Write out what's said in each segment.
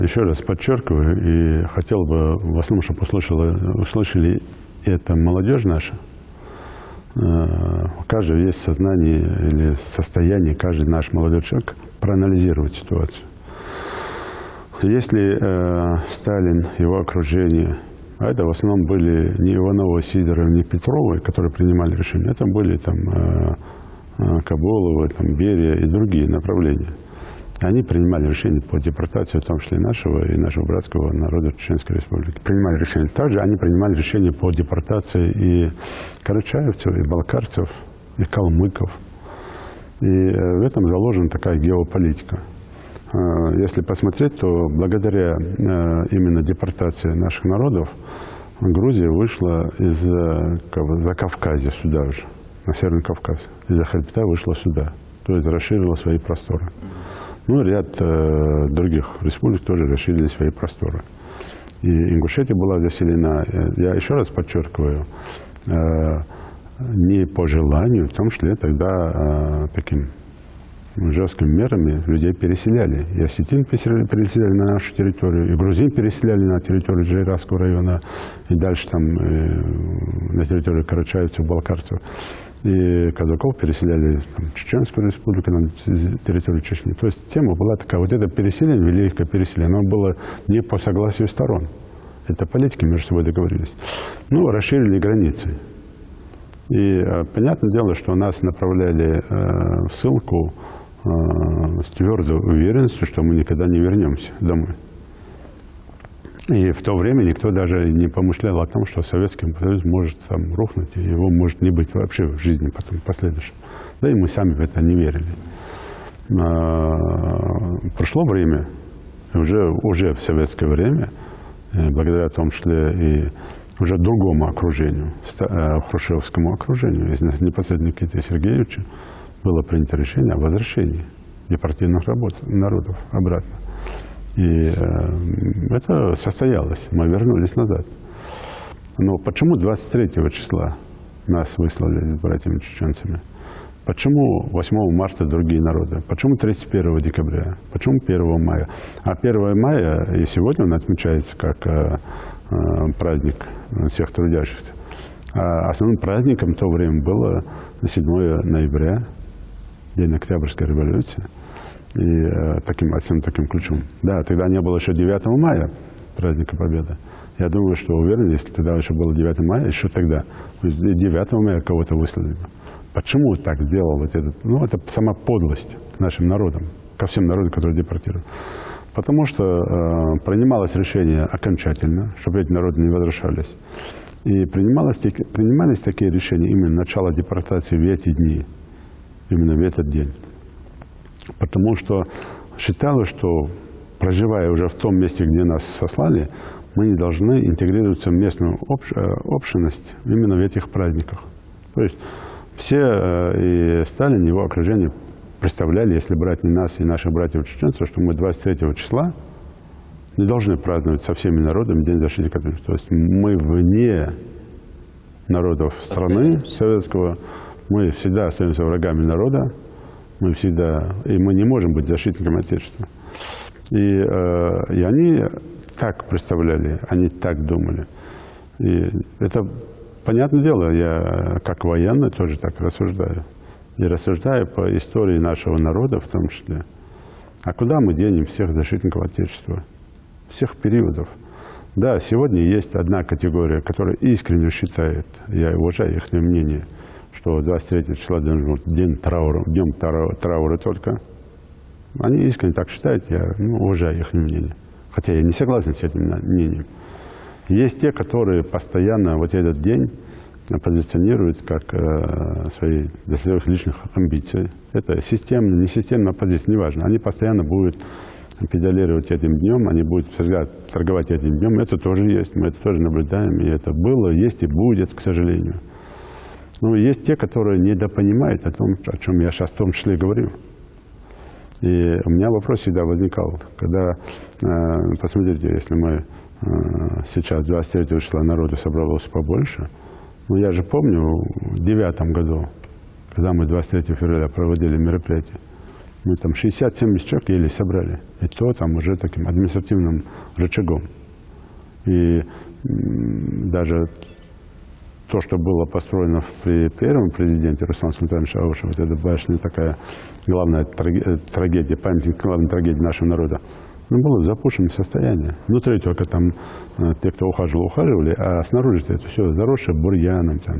Еще раз подчеркиваю и хотел бы в основном, чтобы услышали это молодежь наша. У каждого есть сознание или состояние, каждый наш молодой человек проанализировать ситуацию. Если Сталин, его окружение, а это в основном были не Ивановы, Сидоровы, не Петровы, которые принимали решения, это были там Кабуловы, там, Берия и другие направления. Они принимали решения по депортации, в том числе нашего и нашего братского народа Чеченской Республики. Принимали решения. Также они принимали решения по депортации и карачаевцев, и балкарцев, и калмыков. И в этом заложена такая геополитика. Если посмотреть, то благодаря именно депортации наших народов Грузия вышла из Закавказья сюда уже, на Северный Кавказ. Из-за хребта вышла сюда, то есть расширила свои просторы. Ну, ряд других республик тоже расширили свои просторы. И Ингушетия была заселена, я еще раз подчеркиваю, не по желанию, в том числе тогда таким жесткими мерами людей переселяли. И осетин переселяли на нашу территорию, и грузин переселяли на территорию Джейрасского района, и дальше там на территорию карачаевцев, балкарцев. И казаков переселяли в Чеченскую республику, на территорию Чечни. То есть тема была такая, вот это переселение, великое переселение, оно было не по согласию сторон. Это политики между собой договорились. Ну, расширили границы. И понятное дело, что нас направляли в ссылку с твердой уверенностью, что мы никогда не вернемся домой. И в то время никто даже не помышлял о том, что Советский Союз может там рухнуть, и его может не быть вообще в жизни потом, в последующем. Да и мы сами в это не верили. Прошло время, уже в советское время, благодаря в том числе и уже другому окружению, хрущевскому окружению, из непосредственно Никиты Сергеевича, было принято решение о возвращении депортированных народов обратно. И это состоялось, мы вернулись назад. Но почему 23 числа нас выслали с братьями-чеченцами? Почему 8 марта другие народы? Почему 31 декабря? Почему 1 мая? А 1 мая и сегодня он отмечается как праздник всех трудящихся. А основным праздником в то время было 7 ноября, день Октябрьской революции. И таким ключом. Да, тогда не было еще 9 мая, праздника Победы. Я думаю, что уверен, если тогда еще было 9 мая, еще тогда, 9 мая кого-то выслали. Почему так сделал вот этот? Ну, это сама подлость к нашим народам, ко всем народам, которые депортированы. Потому что принималось решение окончательно, чтобы эти народы не возвращались. И принимались такие решения именно начала депортации в эти дни, именно в этот день. Потому что считалось, что, проживая уже в том месте, где нас сослали, мы не должны интегрироваться в местную общность именно в этих праздниках. То есть все, и Сталин, его окружение представляли, если брать не нас и наших братьев-чеченцев, что мы 23 числа не должны праздновать со всеми народами День защиты Отечества. То есть мы вне народов страны советского, мы всегда остаемся врагами народа. Мы всегда, и мы не можем быть защитниками Отечества. И они так представляли, они так думали. И это, понятное дело, я как военный тоже так рассуждаю. И рассуждаю по истории нашего народа в том числе. А куда мы денем всех защитников Отечества? Всех периодов. Да, сегодня есть одна категория, которая искренне считает, я уважаю их мнение, что 23 числа день траура, днем траура только. Они искренне так считают, я уважаю их мнение. Хотя я не согласен с этим мнением. Есть те, которые постоянно вот этот день позиционируют как для своих личных амбиций. Это системная, несистемная позиция, неважно. Они постоянно будут педалировать этим днем, они будут всегда торговать этим днем. Это тоже есть, мы это тоже наблюдаем. И это было, есть и будет, к сожалению. Но есть те, которые недопонимают о том, о чем я сейчас в том числе говорю. И у меня вопрос всегда возникал, когда, посмотрите, если мы сейчас 23 числа народу собралось побольше, ну я же помню в 2009 году, когда мы 23 февраля проводили мероприятие, Мы там 60-70 человек еле собрали. И то там уже таким административным рычагом. И даже то, что было построено при первом президенте Руслане Султановиче Аушеву, это башня такая главная трагедия, памятник главной трагедии нашего народа, было в запущенном состоянии. Внутри только там те, кто ухаживали, а снаружи это все заросшее бурьяном, там,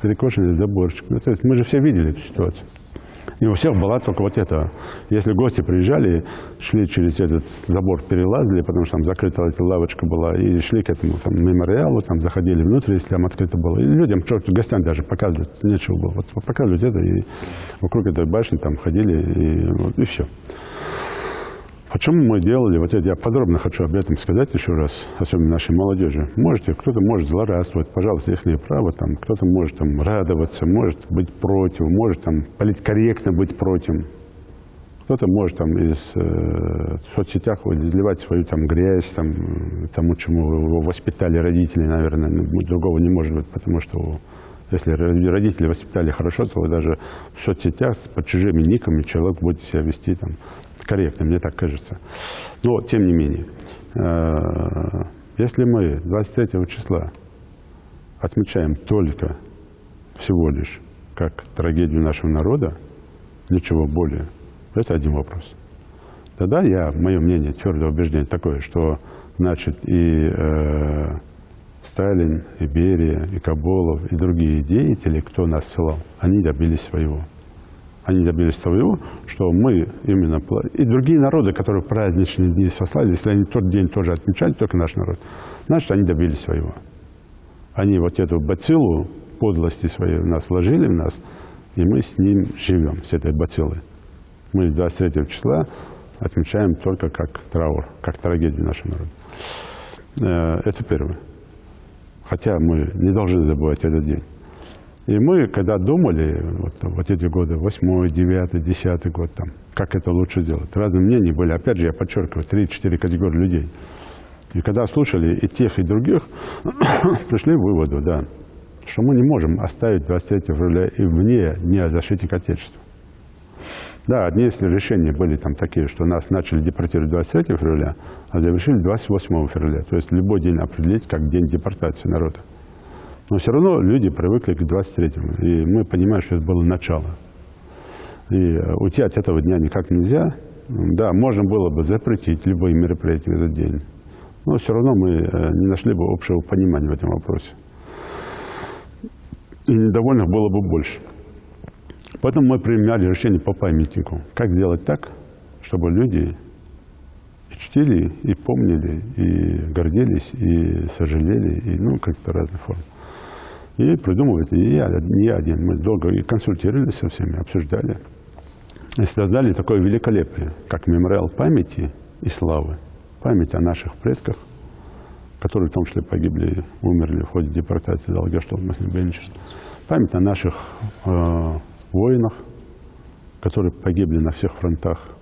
перекошенный заборчик. Ну, то есть мы же все видели эту ситуацию. И у всех была только вот это. Если гости приезжали, шли через этот забор, перелазили, потому что там закрытая эта лавочка была, и шли к этому там, мемориалу, там, заходили внутрь, если там открыто было. И людям, гостям даже показывать нечего было. Вот показывать это, и вокруг этой башни там ходили, и все. Почему мы делали вот это? Я подробно хочу об этом сказать еще раз, особенно нашей молодежи. Можете, кто-то может злорадствовать, пожалуйста, их право, там, кто-то может там радоваться, может быть против, может там политкорректно быть против. Кто-то может там в соцсетях изливать свою там грязь, там, тому, чему его воспитали родители, наверное, другого не может быть, потому что если родители воспитали хорошо, то вы даже в соцсетях под чужими никами человек будет себя вести там корректно, мне так кажется. Но, тем не менее, если мы 23 числа отмечаем только всего лишь как трагедию нашего народа, ничего более, это один вопрос. Тогда мое мнение, твердое убеждение такое, что, значит, и Сталин, и Берия, и Каболов, и другие деятели, кто нас ссылал, они добились своего. Они добились своего, что мы именно... И другие народы, которые праздничные дни сослали, если они тот день тоже отмечали, только наш народ, значит, они добились своего. Они вот эту бациллу подлости своей в нас вложили, в нас, и мы с ним живем, с этой бациллой. Мы 23 числа отмечаем только как траур, как трагедию нашего народа. Это первое. Хотя мы не должны забывать этот день. И мы, когда думали, вот эти годы, 8-й, 9-й, 10-й год, там, как это лучше делать, разные мнения были. Опять же, я подчеркиваю, 3-4 категории людей. И когда слушали и тех, и других, пришли к выводу, да, что мы не можем оставить 23 февраля и вне Дня защиты Отечества. Да, одни из решений были там такие, что нас начали депортировать 23 февраля, а завершили 28 февраля. То есть любой день определить как день депортации народа. Но все равно люди привыкли к 23-му. И мы понимаем, что это было начало. И уйти от этого дня никак нельзя. Да, можно было бы запретить любые мероприятия в этот день. Но все равно мы не нашли бы общего понимания в этом вопросе. И недовольных было бы больше. Поэтому мы приняли решение по памятнику. Как сделать так, чтобы люди и чтили, и помнили, и гордились, и сожалели, и как-то разных форм. И придумывали, и я не один. Мы долго и консультировались со всеми, обсуждали. И создали такое великолепие, как мемориал памяти и славы. Память о наших предках, которые в том числе погибли, умерли в ходе депортации Далгештола Маслим Бенича. Память о наших воинах, которые погибли на всех фронтах,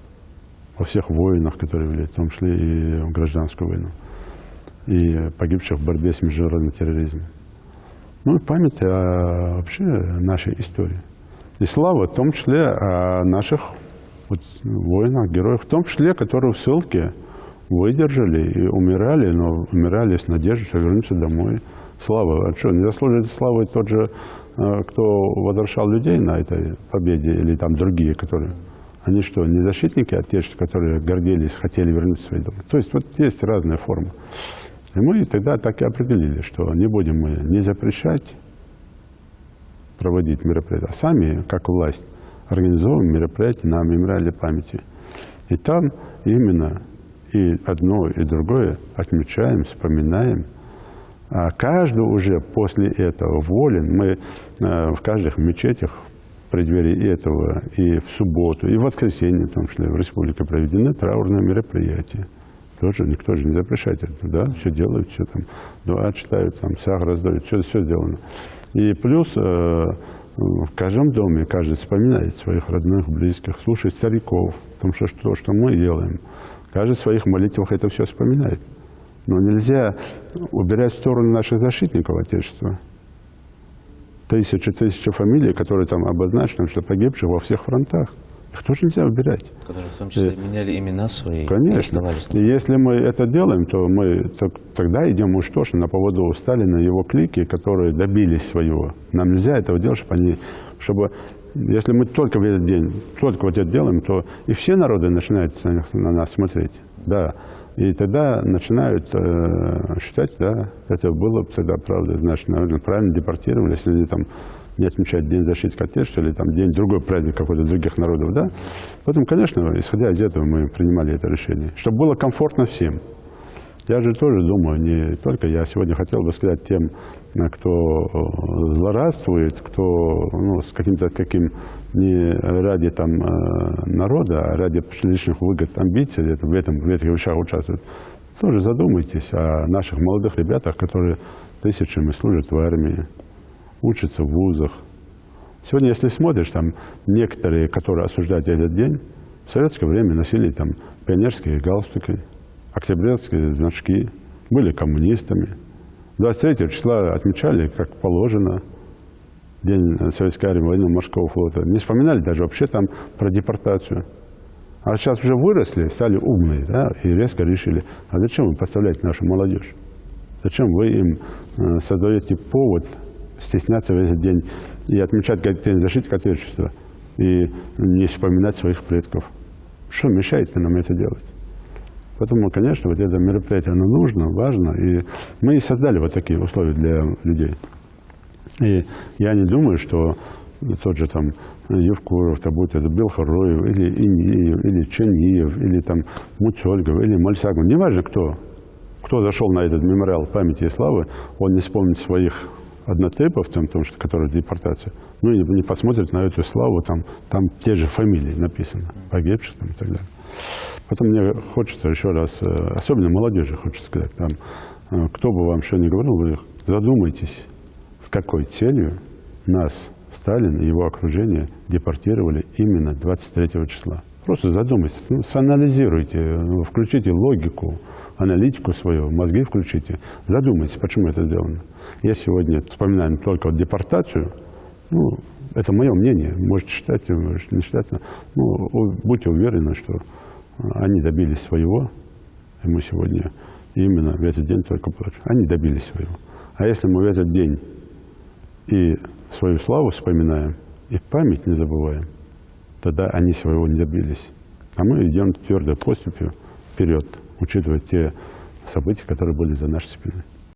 во всех войнах, которые вели, в том числе и в гражданскую войну, и погибших в борьбе с международным терроризмом. Ну и память о вообще нашей истории. И слава, в том числе о наших воинах, героях, в том числе, которые в ссылке выдержали и умирали, но умирали с надеждой, что вернутся домой. Слава, а что, не заслуживает славы тот же, кто возвращал людей на этой победе, или там другие, которые... Они что, не защитники Отечества, которые гордились, хотели вернуться в свои дома? То есть вот есть разные формы. И мы тогда так и определили, что не будем мы не запрещать проводить мероприятия, а сами, как власть, организовываем мероприятия на мемориале памяти. И там именно и одно, и другое отмечаем, вспоминаем. А каждый уже после этого волен. Мы в каждых мечетях в преддверии этого и в субботу, и в воскресенье, в том числе в республике, проведены траурные мероприятия. Тоже никто же не запрещает это, да? Все делают, все там, дуа читают, там, сах раздают, все сделано. И плюс в каждом доме каждый вспоминает своих родных, близких, слушает стариков, потому что то, что мы делаем. Каждый в своих молитвах это все вспоминает. Но нельзя убирать в сторону наших защитников Отечества. Тысячи фамилий, которые там обозначены, что погибших во всех фронтах. Их тоже нельзя убирать. Которые в том числе меняли имена свои. Конечно. И если мы это делаем, то мы тогда идем уж точно на поводу Сталина и его клики, которые добились своего. Нам нельзя этого делать, чтобы если мы только в этот день, только вот это делаем, то и все народы начинают на нас смотреть. Да. И тогда начинают считать, да, это было тогда правда, значит, наверное, правильно депортировали, если они там не отмечают День защиты Отечества или там день другой праздник какой-то других народов, да. Поэтому, конечно, исходя из этого мы принимали это решение, чтобы было комфортно всем. Я же тоже думаю, не только я сегодня хотел бы сказать тем, кто злорадствует, кто с каким-то таким не ради там народа, а ради личных выгод, амбиций в этих вещах участвует. Тоже задумайтесь о наших молодых ребятах, которые тысячами служат в армии, учатся в вузах. Сегодня, если смотришь, там некоторые, которые осуждают этот день, в советское время носили там пионерские галстуки, октябрьские значки, были коммунистами. 23 числа отмечали, как положено, День Советской армии, военно-морского флота. Не вспоминали даже вообще там про депортацию. А сейчас уже выросли, стали умные, да, и резко решили, а зачем вы подставляете нашу молодежь? Зачем вы им создаете повод стесняться в этот день и отмечать День защиты Отечества и не вспоминать своих предков? Что мешает нам это делать? Поэтому, конечно, вот это мероприятие, оно нужно, важно, и мы и создали вот такие условия для людей. И я не думаю, что тот же там Евкуров, будь это Белхороев, или Иниев, или Ченьев, или там Муцольгов, или Мальсагов, неважно кто зашел на этот мемориал памяти и славы, он не вспомнит своих однотипов, которые в депортации, ну и не посмотрит на эту славу, там те же фамилии написаны, погибших там, и так далее. Потом мне хочется еще раз, особенно молодежи, хочется сказать, там, кто бы вам что ни говорил, вы задумайтесь, с какой целью нас, Сталин и его окружение, депортировали именно 23 числа. Просто задумайтесь, санализируйте, включите логику, аналитику свою, мозги включите, задумайтесь, почему это сделано. Я сегодня вспоминаем только депортацию, это мое мнение, можете считать, можете не считать, будьте уверены, что они добились своего, и мы сегодня именно в этот день только плачем. Они добились своего. А если мы в этот день и свою славу вспоминаем, и память не забываем, тогда они своего не добились. А мы идем твердой поступью вперед, учитывая те события, которые были за нашей спиной.